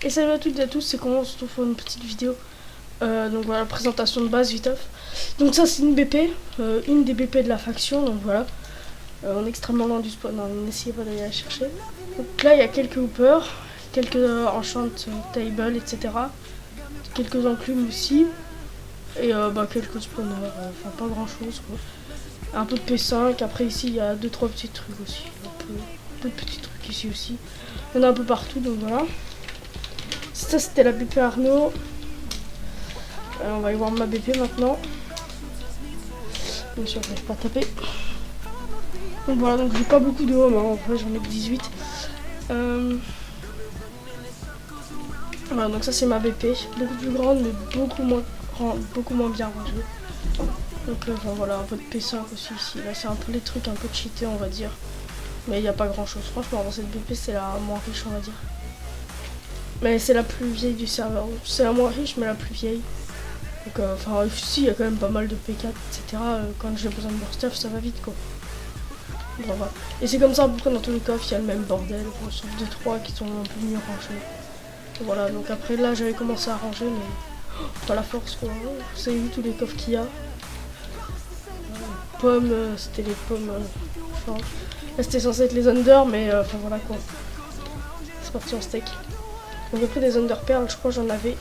Et salut à toutes et à tous, c'est comment on se retrouve pour une petite vidéo. Donc voilà, présentation de base, viteuf. Donc ça c'est une BP, une des BP de la faction, donc voilà. On est extrêmement loin du spawn, n'essayez pas d'aller la chercher. Donc là il y a quelques hoopers, quelques enchant table, etc. Quelques enclumes aussi. Et quelques spawners, enfin pas grand chose quoi. Un peu de P5, après ici il y a 2-3 petits trucs aussi. Un peu de petits trucs ici aussi. Il y en a un peu partout, donc voilà. Ça c'était la BP Arnaud. On va aller voir ma BP maintenant. Bien sûr, je n'arrive pas à taper. Donc voilà, donc j'ai pas beaucoup de home, en vrai j'en ai que 18. Voilà, donc ça c'est ma BP. Beaucoup plus grande, mais beaucoup moins bien rangée. Donc voilà, un peu de P5 aussi ici. Là c'est un peu les trucs un peu cheatés on va dire. Mais il n'y a pas grand chose. Franchement, dans cette BP c'est la moins riche on va dire. Mais c'est la plus vieille du serveur. C'est la moins riche mais la plus vieille. Donc enfin ici il y a quand même pas mal de P4 etc. Quand j'ai besoin de leur stuff ça va vite quoi. Bon, voilà. Et c'est comme ça à peu près dans tous les coffres, il y a le même bordel, sauf 2-3 qui sont un peu mieux rangés. Voilà, donc après là j'avais commencé à ranger mais pas la force quoi. Vous savez vu tous les coffres qu'il y a. Pommes, c'était les pommes. Enfin, là c'était censé être les under mais enfin voilà quoi. C'est parti en steak. Donc après des under pearls, je crois que j'en avais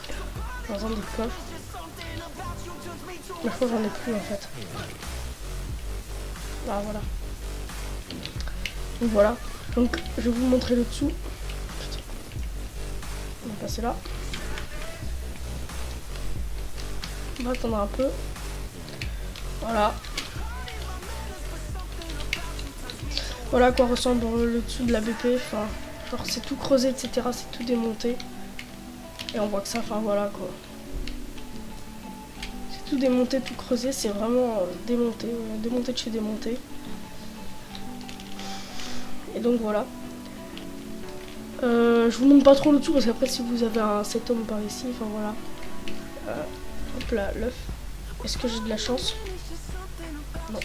dans un des coffres. Mais je crois que j'en ai plus en fait. Ah voilà. Donc voilà. Donc je vais vous montrer le dessous. On va passer là. On va attendre un peu. Voilà. Voilà à quoi ressemble le dessous de la BP. Enfin, genre c'est tout creusé, etc. C'est tout démonté. Et on voit que ça, enfin voilà quoi. C'est tout démonté, tout creusé. C'est vraiment démonté. Démonté de chez démonté. Et donc voilà. Je vous montre pas trop le dessous parce qu'après si vous avez un 7 hommes par ici, enfin voilà. Hop là, l'œuf. Est-ce que j'ai de la chance? Non.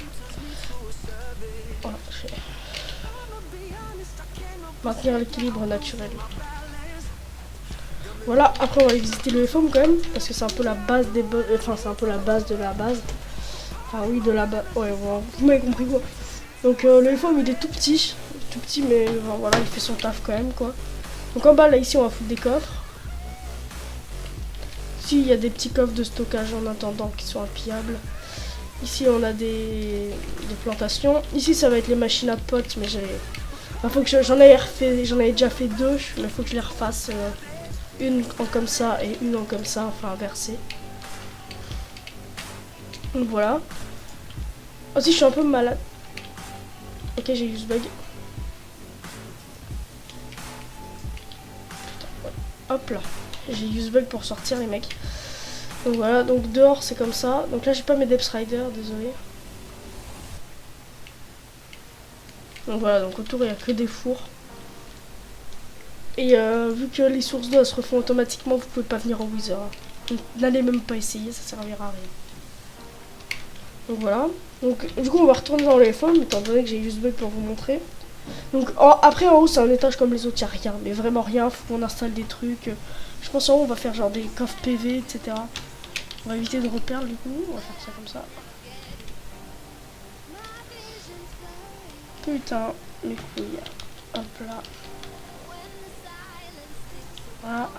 Voilà, je vais maintenir l'équilibre naturel. Voilà, après on va aller visiter le FOM quand même, parce que c'est un peu la base des enfin c'est un peu la base de la base. Enfin oui de la base. Ouais, voilà. Vous m'avez compris quoi. Donc le FOM il est tout petit mais enfin, voilà il fait son taf quand même quoi. Donc en bas là ici on va foutre des coffres. Ici il y a des petits coffres de stockage en attendant qui sont impillables. Ici on a des plantations. Ici ça va être les machines à potes mais faut que j'en avais déjà fait deux, mais il faut que je les refasse une en comme ça et une en comme ça, enfin inversée. Donc voilà. Aussi je suis un peu malade. Ok j'ai eu ce bug. Hop là. J'ai use bug pour sortir les mecs. Donc voilà, donc dehors c'est comme ça. Donc là j'ai pas mes Depth Rider, désolé. Donc voilà, donc autour il n'y a que des fours. Et vu que les sources d'eau se refont automatiquement, vous pouvez pas venir au Wither. N'allez même pas essayer, ça servira à rien. Donc voilà. Donc du coup on va retourner dans les FOM, étant donné que j'ai use bug pour vous montrer. Donc après en haut c'est un étage comme les autres, il n'y a rien, mais vraiment rien, faut qu'on installe des trucs. Je pense en haut on va faire genre des coffres PV, etc. On va éviter de reperdre du coup, on va faire ça comme ça. Putain, mes couilles. Hop là. Voilà.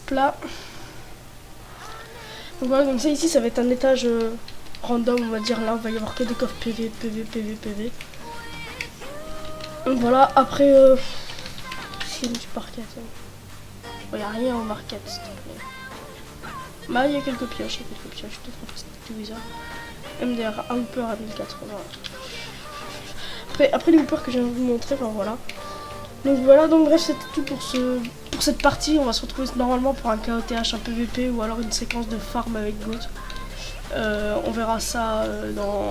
Hop là. Donc voilà, donc ça ici ça va être un étage random, on va dire. Là on va y avoir que des coffres PV, PV. Donc voilà, après c'est du parquet. Il n'y a rien en marquette, s'il te plaît. Bah, il y a quelques pioches, peut-être un petit wizard. MDR, un hooper à 1080. Après les hoopers que je viens de vous montrer, enfin voilà. Donc voilà, donc bref, c'était tout pour cette partie. On va se retrouver normalement pour un KOTH, un PVP ou alors une séquence de farm avec Goat. On verra ça dans...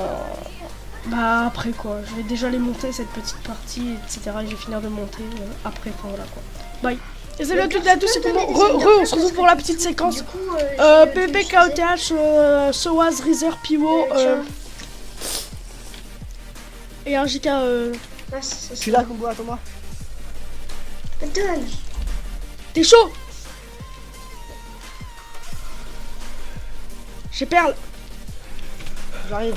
Bah après quoi, je vais déjà les monter cette petite partie, etc. Et je vais finir de monter après, enfin voilà quoi. Bye. Et salut à toutes et à tous, c'est comment on se retrouve pour la petite séquence. PvP, KOTH, Soaz, Reezer, Piwo et un JK. Tu l'as, Combo, à toi. Donne. T'es chaud? J'ai perle. J'arrive.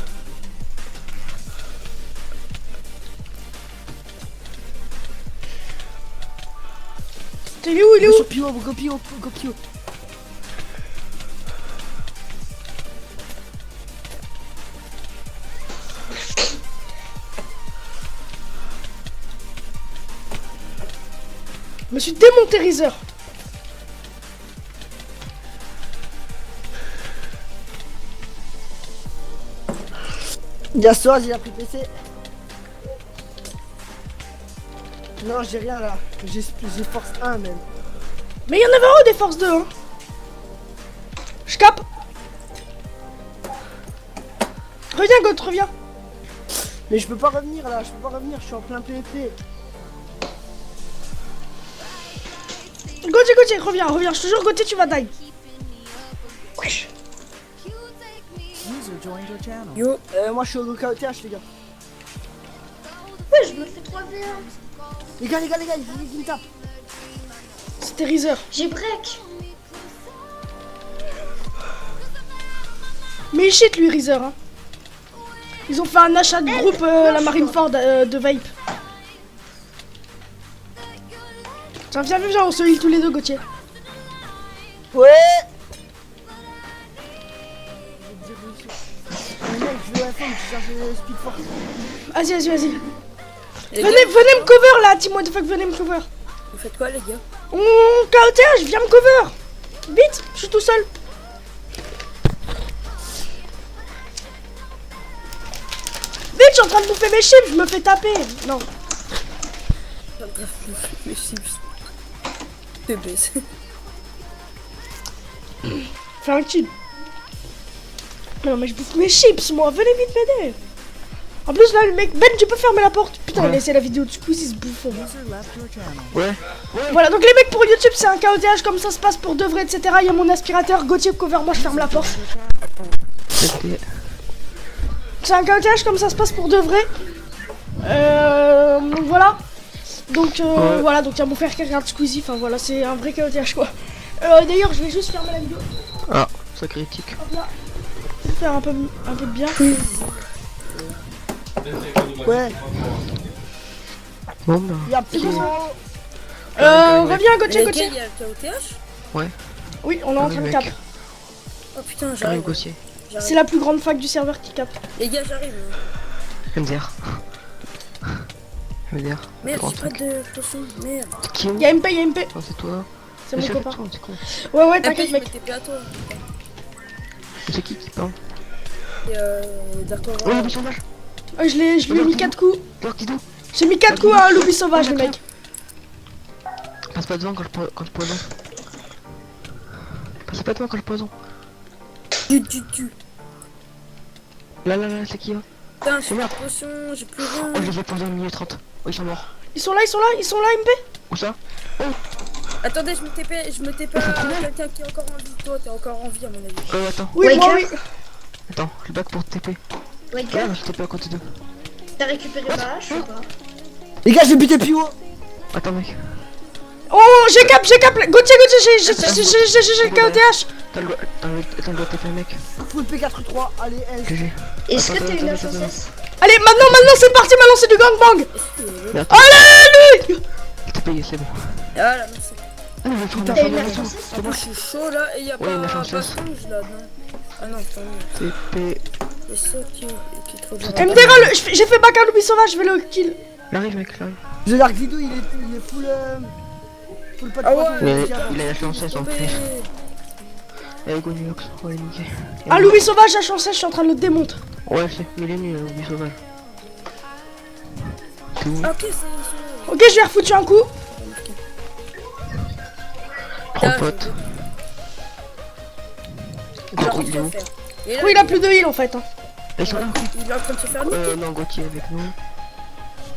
Il est où? Il est où? Sur Pio, go Pio, go Pio. Je me suis démonté Reezer. Yassoaz, il a pris PC. Non, j'ai rien là. J'ai force 1 même. Mais il y en avait un des forces 2, hein. Je capte. Reviens, God, reviens. Mais je peux pas revenir là, je peux pas revenir, je suis en plein PvP. Gauthier, reviens, je te jure, Gauthier, tu vas die. Wesh. Yo, moi je suis au KOTH les gars. Ouais, je me fais 3v1. Les gars, il me tape. C'était Reezer. J'ai break. Mais il shit, lui, Reezer, hein. Ils ont fait un achat de groupe, la Marineford de Vape. Tiens, viens, on se heal tous les deux, Gauthier. Ouais. Mais mec, je veux la femme, je cherche le speed force. Vas-y. Venez me cover là, Team What the fuck, venez me cover. Vous faites quoi les gars? KOTH, viens me cover. Vite, je suis tout seul. Vite, je suis en train de bouffer mes chips, je me fais taper. Non. Les chips. Te baisse. Fais un kill. Non mais je bouffe mes chips moi, venez vite m'aider. En plus là le mec, Ben tu peux fermer la porte. Putain il a laissé la vidéo de Squeezie ce bouffon. Ouais. Voilà donc les mecs pour YouTube c'est un KOTH comme ça se passe pour de vrai etc. Il y a mon aspirateur, Gauthier cover moi je ferme la porte. C'est un KOTH comme ça se passe pour de vrai. Donc voilà. Donc voilà, donc il y a mon frère qui regarde Squeezie, enfin voilà c'est un vrai KOTH quoi. D'ailleurs je vais juste fermer la vidéo. Ah, ça critique. Hop là. Faire un peu de bien. Ouais. Bon bah. Y'a un petit Reviens Gauthier. Il y a le KOTH? Oui, on est en train de cap. Oh putain, J'arrive j'arrive. Gauthier. C'est la plus grande fac du serveur qui cap. Les gars, j'arrive. MDR. MDR. Merde, j'ai pas de potion. Merde. Qui Y'a MP. Oh, c'est toi. C'est mon Mais copain. c'est con. Ouais, Après, t'inquiète je mec. me TP à toi. C'est qui parle? Et Darkova. Oh, le sauvage. Ouais, je lui ai mis 4 coups. Lord Kido. J'ai mis 4 coups à un loup sauvage le mec. Passe pas devant quand je poison. Passe pas devant quand je poison. Tu. Là, c'est qui là? Putain, j'ai pas de potion, j'ai plus rien. Oh, je les ai posés au milieu 30. Oh, ils sont morts. Ils sont là MP. Où ça? Attendez, je me TP à quelqu'un qui est encore en vie. Toi, t'es encore en vie à mon avis. Attends. Oui, Wake moi up. oui. Attends, je back pour TP. Wake Ouais, up. je TP à côté d'eux. T'as récupéré ma hache ou pas? Les gars, j'ai buté Pio. Attends, mec. Oh, j'ai cap. Gauthier, j'ai KOTH. T'as le droit de TP, mec. Full P4-3, allez, L. GG. Est-ce que Attends, t'as une attends, hache en attends. cesse? Allez, maintenant c'est parti, maintenant c'est du gangbang. Mais attends, Allez, lui. t'es payé, c'est bon. Ah là, merci. Ah, mais je vais T'as une prendre hache en cesse? En plus, je suis chaud là et y'a Ouais, pas la pas chanceuse. rouge là, non. Ah non, tant mieux. TP. Et ça qui est trop bien. MDR, j'ai fait back un loup sauvage, je vais le kill. J'arrive, mec, j'arrive. The Dark Vido, il est full. Full pas de Ah ouais. poison, Il a la chance en plus. Eh, go Nunox, on va les niquer. Un loup sauvage à chancer, je suis en train de le démonter. Ouais, c'est, mais il est nul, le sauvage. C'est où? Ah, ok, c'est. Ok, je lui ai refoutu un coup. Trois potes. Il est en train Oh, de il est se où? faire. Il est là, Oui, il a plus de heal en fait. Hein. Ils sont là. il est en train de se faire niquer. Non, Gauthier avec nous.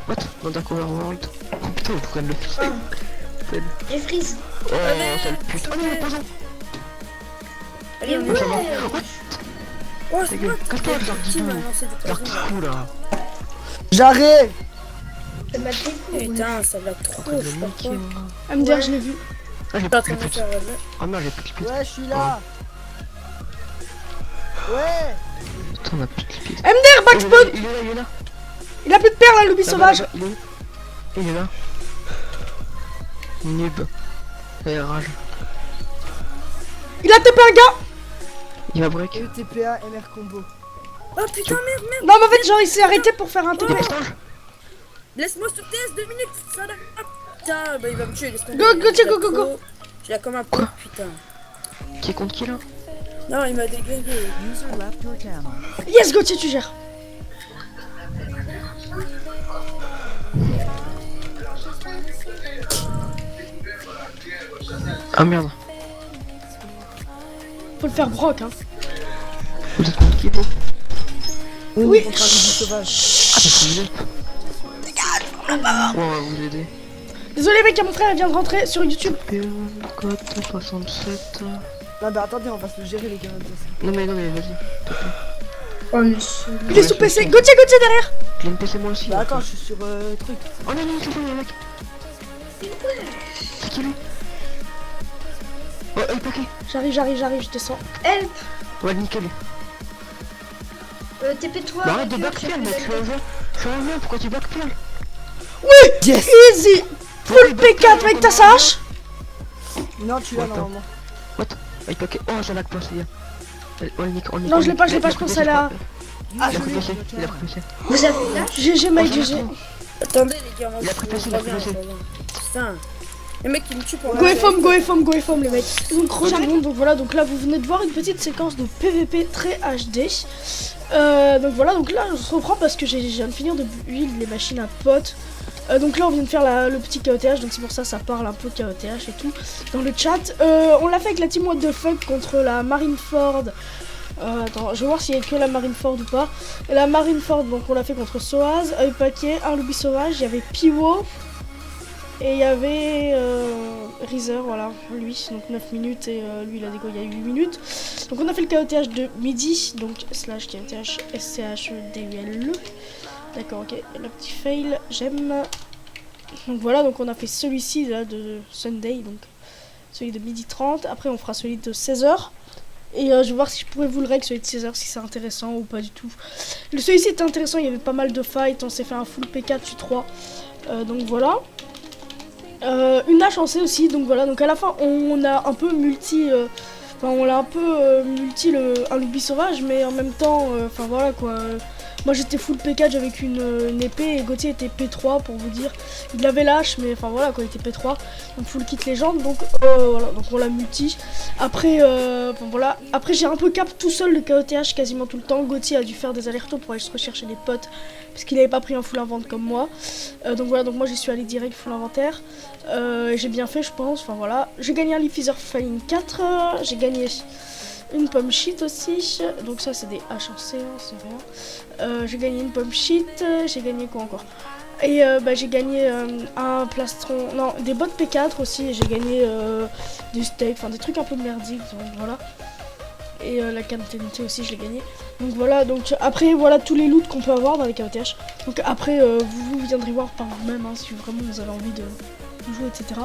What? Dans Dark Overworld. Oh putain, on pourrait le faire. Faible. Et freeze. Oh, sale pute. Oh non, il est poison. Allez, on Ouais. est là. Oh, c'est gueule. quoi? Casse-toi, Dark Qui Kido. m'a lancé des Dark poisons? Kido là. J'arrive. Ça m'a fait cool. Putain, ça va trop, Le je sais pas niquer, quoi. moi. MDR, je l'ai vu. Ah, j'ai Je suis en plus train de me de faire relever. Oh merde, j'ai plus de liquide. Ouais, je suis là. Ouais. Attends, on a plus de liquide. MDR, back spawn. Il est là, il est là. Il a plus de perles, hein, Loubi Là-bas, sauvage. là-bas, il est là. Noob. Ça y rage. Il a TP un gars. Il va break. ETPA, MR combo. Oh putain, merde, merde. Non, mais en fait, genre, il s'est arrêté pour faire un TP. Dépostage. Laisse-moi sur TS 2 minutes, ça là. Putain, bah il va me tuer, laisse tomber. Go, go, tiens, go, go, go. Je l'ai comme un peu, putain. Qui est contre qui là? Non, il m'a déglingué. Yes, Gauthier, tu gères. Ah merde. Faut le faire broc, hein. Vous êtes contre qui vous? Oui. Contre un loup sauvage. Ah, parce que vous êtes. Ouais, on va vous aider. Désolé, mec, mon frère vient de rentrer sur YouTube. Code 67. Non, bah attendez, on va se le gérer, les gars. Non, mais vas-y. Oh, mais Il est sous PC. Gauthier, Gauthier derrière. J'ai une PC moi aussi. Bah attends, je suis sur truc. Oh non, non, c'est bon, les mecs. C'est qui lui? Oh, le paquet. J'arrive, je descends. help. Ouais, nickel. TP3. Bah arrête de backpeel, mec. Je suis un jeu, pourquoi tu backpeel? Oui. Yes. Easy. Full P4 avec ta sache. Non, tu l'as Attends. normalement. What? Le paquet. Oh, ça lag pas, c'est bien. Ouais, nickel. Non, je l'ai pas, je pense à la. Ah, Il a je pris l'ai. PC. Il a pris PC. Vous avez là GG, mec, GG. Attendez, les gars, moi Il a je préparé, reviens, je reviens. Putain. Le mec, il me tue pour Go FM, go FM, go FM, les mecs. Donc, j'arrive, donc voilà, donc là, vous venez de voir une petite séquence de PVP très HD. Donc voilà, donc là, je reprends parce que je viens de finir de build les machines à potes. Donc là, on vient de faire le petit KOTH, donc c'est pour ça ça parle un peu KOTH et tout dans le chat. On l'a fait avec la team What the Fuck contre la Marineford. Attends, je vais voir s'il y a que la Marineford ou pas. Et la Marineford, donc on l'a fait contre Soaz, Œil Paquet, un Loubi Sauvage, il y avait Piwo. Et il y avait Reezer, voilà, lui, donc 9 minutes et lui il a déco il y a 8 minutes. Donc on a fait le KOTH de midi, donc slash KOTH SCHDUL. D'accord, ok, le petit fail, j'aime. Donc voilà, donc on a fait celui-ci là de Sunday, donc celui de midi 30. Après on fera celui de 16h. Et je vais voir si je pourrais vous le règle celui de 16h, si c'est intéressant ou pas du tout. Le celui-ci était intéressant, il y avait pas mal de fights, on s'est fait un full P4 U3. Donc voilà. Une hache en C aussi, donc voilà, donc à la fin on a un peu multi un Loubi sauvage, mais en même temps, enfin voilà quoi. Moi j'étais full P4 avec une épée et Gauthier était P3 pour vous dire. Il avait l'hache, mais enfin voilà quoi, il était P3, donc full kit légende, donc voilà, donc on l'a multi. Après, voilà, après j'ai un peu cap tout seul le KOTH quasiment tout le temps. Gauthier a dû faire des allers-retours pour aller se rechercher des potes parce qu'il avait pas pris un full invent comme moi. Donc voilà, donc moi j'y suis allé direct full inventaire. J'ai bien fait je pense, enfin voilà. J'ai gagné un Leaf Flying 4, j'ai gagné une pomme shit aussi, donc ça c'est des haches en C, hein, c'est rien. J'ai gagné une pomme shit, j'ai gagné quoi encore? Et j'ai gagné un plastron, non, des bottes P4 aussi, et j'ai gagné du steak, enfin des trucs un peu merdiques, donc voilà. Et la canne TNT aussi je l'ai gagné. Donc voilà, donc après voilà tous les loots qu'on peut avoir dans les KOTH. Donc après vous viendrez voir par vous-même hein, si vraiment vous avez envie de jouer, etc.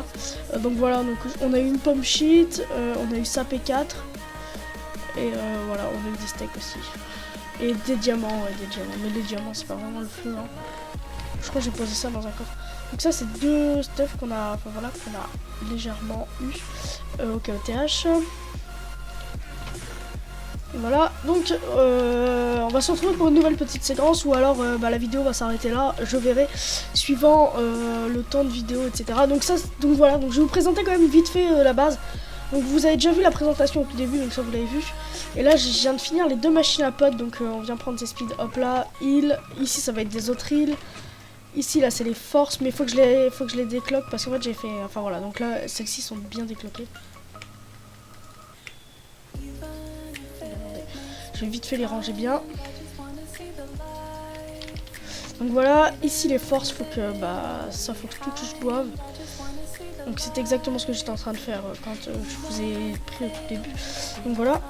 Donc voilà, donc on a eu une pomme shit, on a eu ça P4. Et voilà, on a eu des steaks aussi. Et des diamants, ouais, des diamants. Mais les diamants, c'est pas vraiment le feu. Hein. Je crois que j'ai posé ça dans un coffre. Donc ça, c'est deux stuff qu'on a, enfin voilà, qu'on a légèrement eu au KOTH. Voilà, donc on va se retrouver pour une nouvelle petite séquence ou alors la vidéo va s'arrêter là, je verrai suivant le temps de vidéo, etc. Donc ça, donc voilà, donc je vais vous présenter quand même vite fait la base. Donc vous avez déjà vu la présentation au tout début, donc ça vous l'avez vu. Et là je viens de finir les deux machines à potes, donc on vient prendre ces speeds, hop là, heal. Ici ça va être des autres heals. Ici là c'est les forces, mais il faut que je les décloque parce qu'en fait j'ai fait, enfin voilà, donc là celles-ci sont bien décloquées. Je vais vite fait les ranger bien. Donc voilà, ici les forces, faut que faut que tout je boive. Donc c'est exactement ce que j'étais en train de faire quand je vous ai pris au tout début. Donc voilà.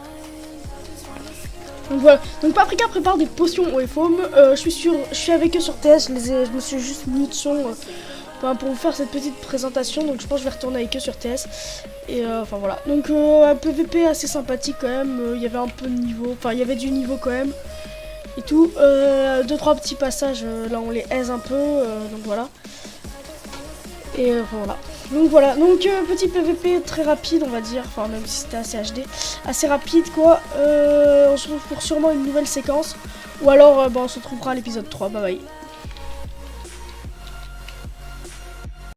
Donc Paprika prépare des potions eau et foam. Je suis avec eux sur TS, je me suis juste mis de son enfin, pour vous faire cette petite présentation. Donc je pense que je vais retourner avec eux sur TS. Et enfin voilà. Donc un PVP assez sympathique quand même. Il y avait un peu de niveau, enfin il y avait du niveau quand même. Et tout. 2-3 petits passages, là on les aise un peu. Donc voilà. Et enfin voilà. Donc voilà, donc petit PVP très rapide on va dire, enfin même si c'était assez HD, assez rapide quoi. On se retrouve pour sûrement une nouvelle séquence, ou alors on se retrouvera à l'épisode 3, bye bye.